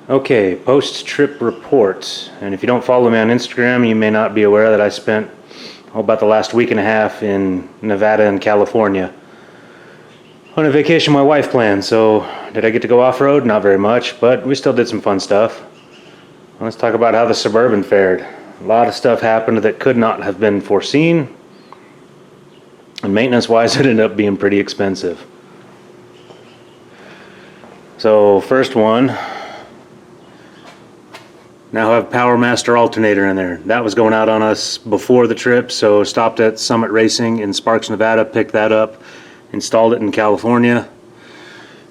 Okay, post-trip report. And if you don't follow me on Instagram, you may not be aware that I spent about the last week and a half in Nevada and California on a vacation my wife planned. So did I get to go off-road? Not very much, but we still did some fun stuff. Let's talk about how the Suburban fared. A lot of stuff happened that could not have been foreseen, and maintenance-wise it ended up being pretty expensive. So first one, now have Power Master alternator in there. That was going out on us before the trip, so stopped at Summit Racing in Sparks, Nevada, picked that up, installed it in California.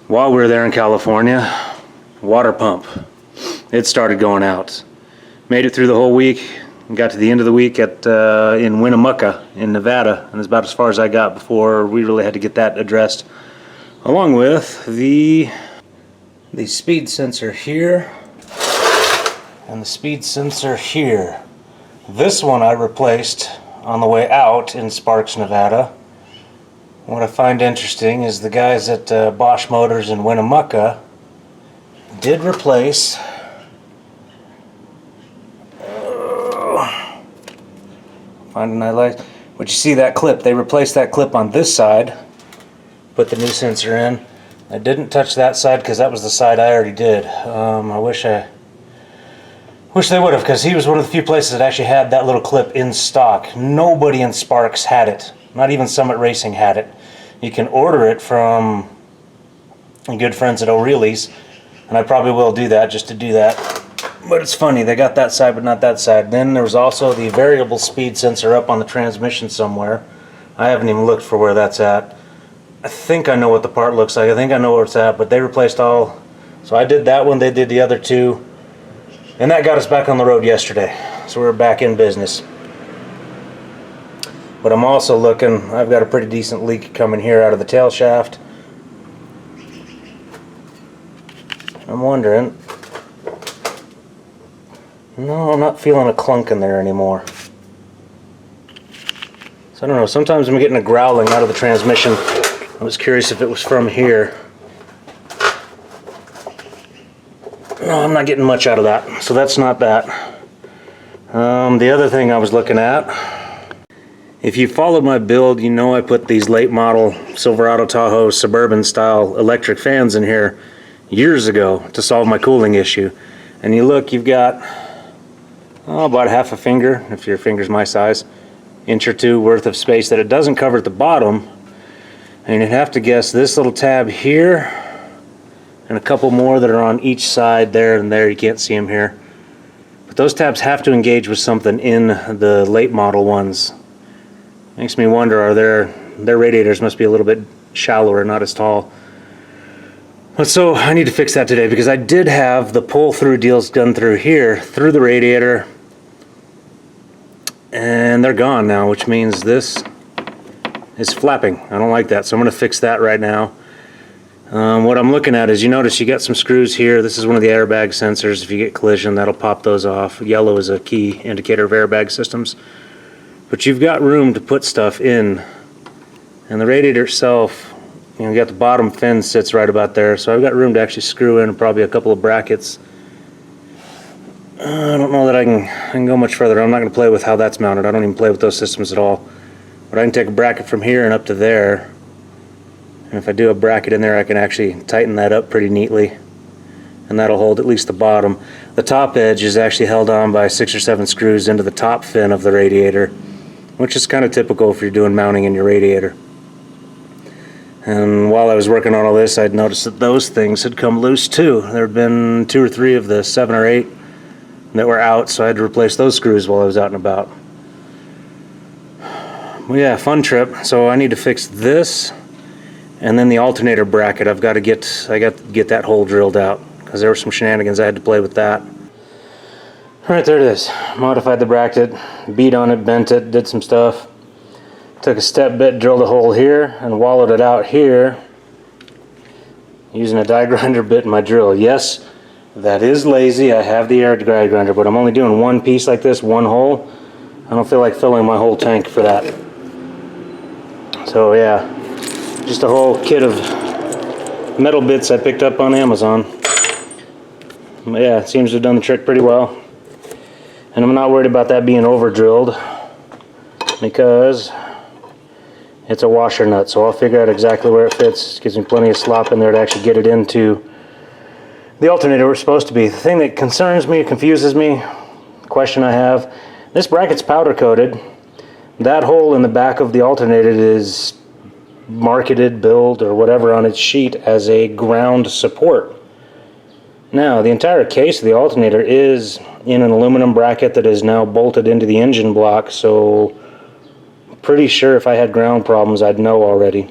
While we were there in California, water pump, it started going out. Made it through the whole week, and got to the end of the week at in Winnemucca in Nevada, and it's about as far as I got before we really had to get that addressed, along with the speed sensor here and the speed sensor here. This one I replaced on the way out in Sparks, Nevada. What I find interesting is the guys at Bosch Motors in Winnemucca did replace finding I like but you see that clip, they replaced that clip on this side, put the new sensor in. I didn't touch that side because that was the side I already did. I wish they would have, because he was one of the few places that actually had that little clip in stock. Nobody in Sparks had it. Not even Summit Racing had it. You can order it from good friends at O'Reilly's, and I probably will do that just to do that. But it's funny, they got that side but not that side. Then there was also the variable speed sensor up on the transmission somewhere. I haven't even looked for where that's at. I think I know what the part looks like. I think I know where it's at, but they replaced all. So I did that one, they did the other two. And that got us back on the road yesterday. So we're back in business. But I'm also looking, I've got a pretty decent leak coming here out of the tail shaft. I'm wondering. No, I'm not feeling a clunk in there anymore. So I don't know, sometimes I'm getting a growling out of the transmission. I was curious if it was from here. No, I'm not getting much out of that, so that's not that. The other thing I was looking at, if you followed my build, you know I put these late model Silverado Tahoe Suburban style electric fans in here years ago to solve my cooling issue. And you look, you've got about half a finger, if your finger's my size, inch or two worth of space that it doesn't cover at the bottom. And you'd have to guess this little tab here and a couple more that are on each side there and there. You can't see them here. But those tabs have to engage with something in the late model ones. Makes me wonder, are their radiators must be a little bit shallower, not as tall. But so I need to fix that today, because I did have the pull-through deals done through here, through the radiator, and they're gone now, which means this is flapping. I don't like that, so I'm going to fix that right now. What I'm looking at is, you notice you got some screws here. This is one of the airbag sensors. If you get collision, that'll pop those off. Yellow is a key indicator of airbag systems. But you've got room to put stuff in, and the radiator itself, you know, you got the bottom fin sits right about there, so I've got room to actually screw in probably a couple of brackets. I don't know that I can go much further. I'm not going to play with how that's mounted. I don't even play with those systems at all. But I can take a bracket from here and up to there, and if I do a bracket in there, I can actually tighten that up pretty neatly, and that'll hold at least the bottom. The top edge is actually held on by 6 or 7 screws into the top fin of the radiator, which is kind of typical if you're doing mounting in your radiator. And while I was working on all this, I'd noticed that those things had come loose too. There had been 2 or 3 of the 7 or 8 that were out, so I had to replace those screws while I was out and about. Well, yeah, fun trip. So I need to fix this, and then the alternator bracket. I got to get that hole drilled out, because there were some shenanigans I had to play with that. Alright, there it is. Modified the bracket, beat on it, bent it, did some stuff. Took a step bit, drilled a hole here, and wallowed it out here using a die grinder bit in my drill. Yes, that is lazy. I have the air die grinder, but I'm only doing one piece like this, one hole. I don't feel like filling my whole tank for that. So yeah, just a whole kit of metal bits I picked up on Amazon. Yeah, it seems to have done the trick pretty well. And I'm not worried about that being over drilled because it's a washer nut, so I'll figure out exactly where it fits. It gives me plenty of slop in there to actually get it into the alternator where it's supposed to be. The thing that concerns me, confuses me, question I have, this bracket's powder coated. That hole in the back of the alternator is marketed, billed, or whatever on its sheet as a ground support. Now, the entire case of the alternator is in an aluminum bracket that is now bolted into the engine block, so pretty sure if I had ground problems I'd know already.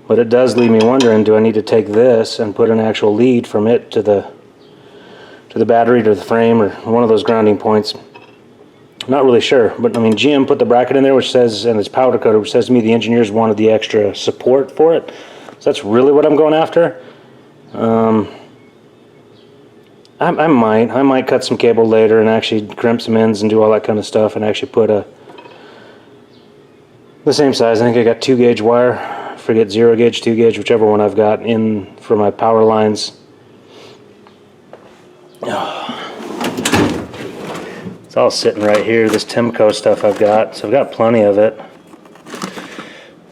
But it does leave me wondering, do I need to take this and put an actual lead from it to the battery, to the frame, or one of those grounding points? Not really sure, but I mean, GM put the bracket in there which says, and it's powder coated, which says to me the engineers wanted the extra support for it. So that's really what I'm going after. I might cut some cable later and actually crimp some ends and do all that kind of stuff and actually put the same size. I think I got 2 gauge wire. Forget 0 gauge, 2 gauge, whichever one I've got in for my power lines. It's all sitting right here, this Timco stuff I've got. So I've got plenty of it.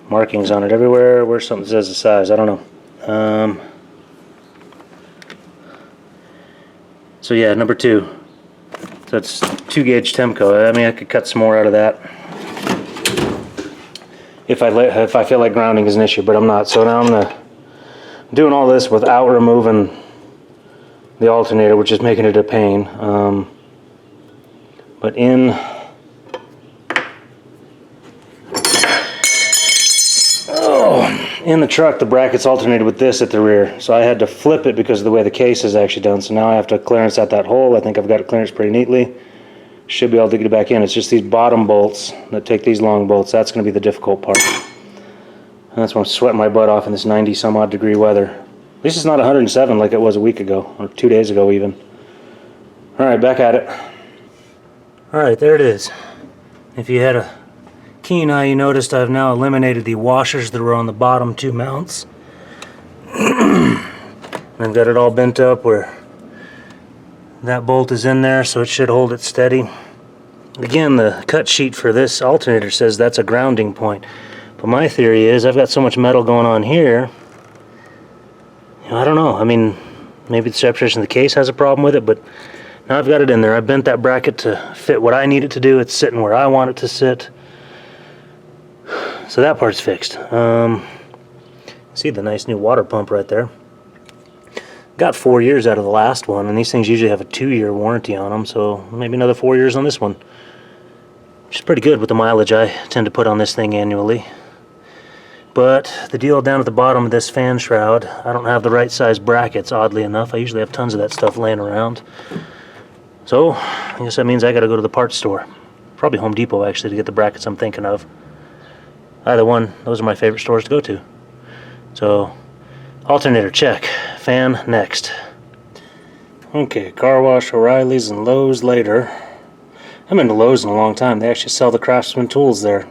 Markings on it everywhere. Where's something that says the size? I don't know. So yeah, number 2. So it's 2 gauge Timco. I mean, I could cut some more out of that if I feel like grounding is an issue, but I'm not. So now I'm doing all this without removing the alternator, which is making it a pain. But in the truck, the bracket's alternated with this at the rear, so I had to flip it because of the way the case is actually done. So now I have to clearance out that hole. I think I've got it clearance pretty neatly. Should be able to get it back in. It's just these bottom bolts that take these long bolts. That's going to be the difficult part. And that's why I'm sweating my butt off in this 90 some odd degree weather. At least it's not 107 like it was a week ago, or 2 days ago even. Alright, back at it. Alright, there it is. If you had a keen eye, you noticed I've now eliminated the washers that were on the bottom 2 mounts. I've got it all bent up where that bolt is in there, so it should hold it steady. Again, the cut sheet for this alternator says that's a grounding point. But my theory is I've got so much metal going on here, I don't know. I mean, maybe the separation of the case has a problem with it, but now I've got it in there. I bent that bracket to fit what I need it to do. It's sitting where I want it to sit. So that part's fixed. See the nice new water pump right there. Got 4 years out of the last one, and these things usually have a 2-year warranty on them, so maybe another 4 years on this one. Which is pretty good with the mileage I tend to put on this thing annually. But the deal down at the bottom of this fan shroud, I don't have the right size brackets, oddly enough. I usually have tons of that stuff laying around. So, I guess that means I gotta go to the parts store. Probably Home Depot, actually, to get the brackets I'm thinking of. Either one, those are my favorite stores to go to. So, alternator, check. Fan, next. Okay, car wash, O'Reilly's, and Lowe's later. I haven't been to Lowe's in a long time. They actually sell the Craftsman tools there.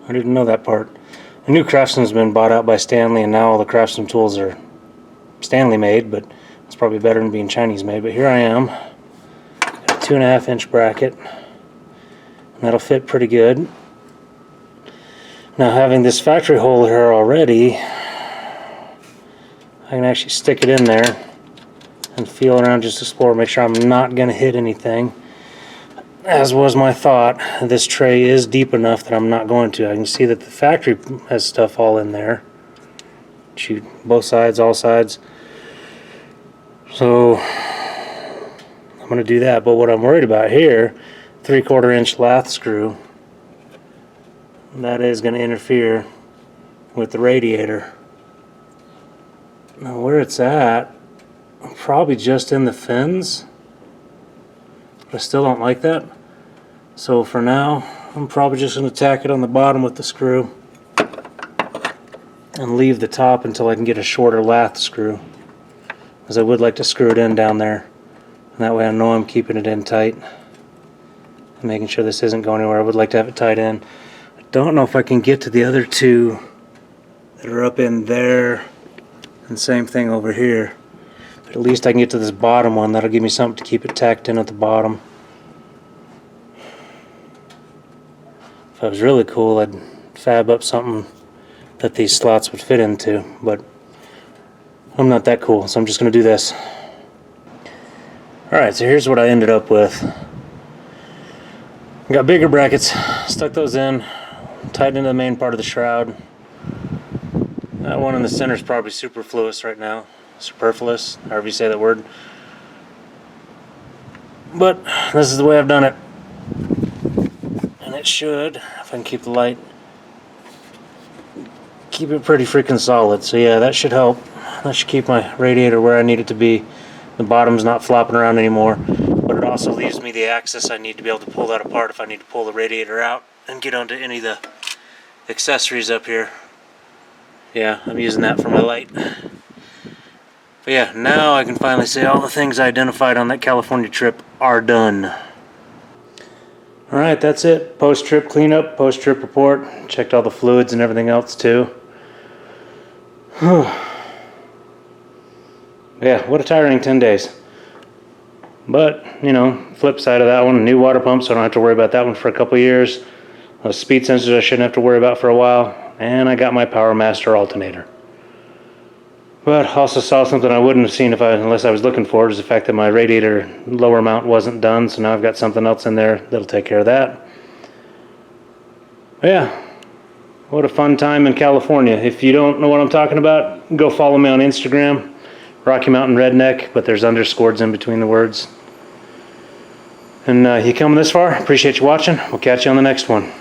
I didn't know that part. I knew Craftsman's been bought out by Stanley, and now all the Craftsman tools are Stanley made, but it's probably better than being Chinese made. But here I am. Got a 2.5 inch bracket. And that'll fit pretty good. Now, having this factory hole here already, I can actually stick it in there and feel around, just explore, make sure I'm not going to hit anything. As was my thought, this tray is deep enough that I'm not going to. I can see that the factory has stuff all in there. Shoot, both sides, all sides. So I'm going to do that. But what I'm worried about here, 3/4 inch lath screw, that is going to interfere with the radiator. Now where it's at, probably just in the fins. But I still don't like that. So for now, I'm probably just going to tack it on the bottom with the screw and leave the top until I can get a shorter lath screw, because I would like to screw it in down there, and that way I know I'm keeping it in tight and making sure this isn't going anywhere. I would like to have it tied in. I don't know if I can get to the other two that are up in there, and same thing over here. But at least I can get to this bottom one. That'll give me something to keep it tacked in at the bottom. If I was really cool, I'd fab up something that these slots would fit into, but I'm not that cool, so I'm just going to do this. Alright, so here's what I ended up with. I got bigger brackets, stuck those in, tied into the main part of the shroud. That one in the center is probably superfluous right now. Superfluous, however you say that word. But this is the way I've done it. And it should, if I can keep the light, keep it pretty freaking solid. So yeah, that should help. That should keep my radiator where I need it to be. The bottom's not flopping around anymore. But it also leaves me the access I need to be able to pull that apart if I need to pull the radiator out and get onto any of the accessories up here. Yeah, I'm using that for my light. But yeah, now I can finally say all the things I identified on that California trip are done. Alright, that's it. Post-trip cleanup, post-trip report. Checked all the fluids and everything else too. Yeah, what a tiring 10 days. But, you know, flip side of that one, a new water pump, so I don't have to worry about that one for a couple years. Those speed sensors I shouldn't have to worry about for a while. And I got my Power Master alternator. But also saw something I wouldn't have seen unless I was looking for it, is the fact that my radiator lower mount wasn't done, so now I've got something else in there that'll take care of that. But yeah, what a fun time in California. If you don't know what I'm talking about, go follow me on Instagram. Rocky Mountain Redneck, but there's underscores in between the words. And you coming this far, appreciate you watching. We'll catch you on the next one.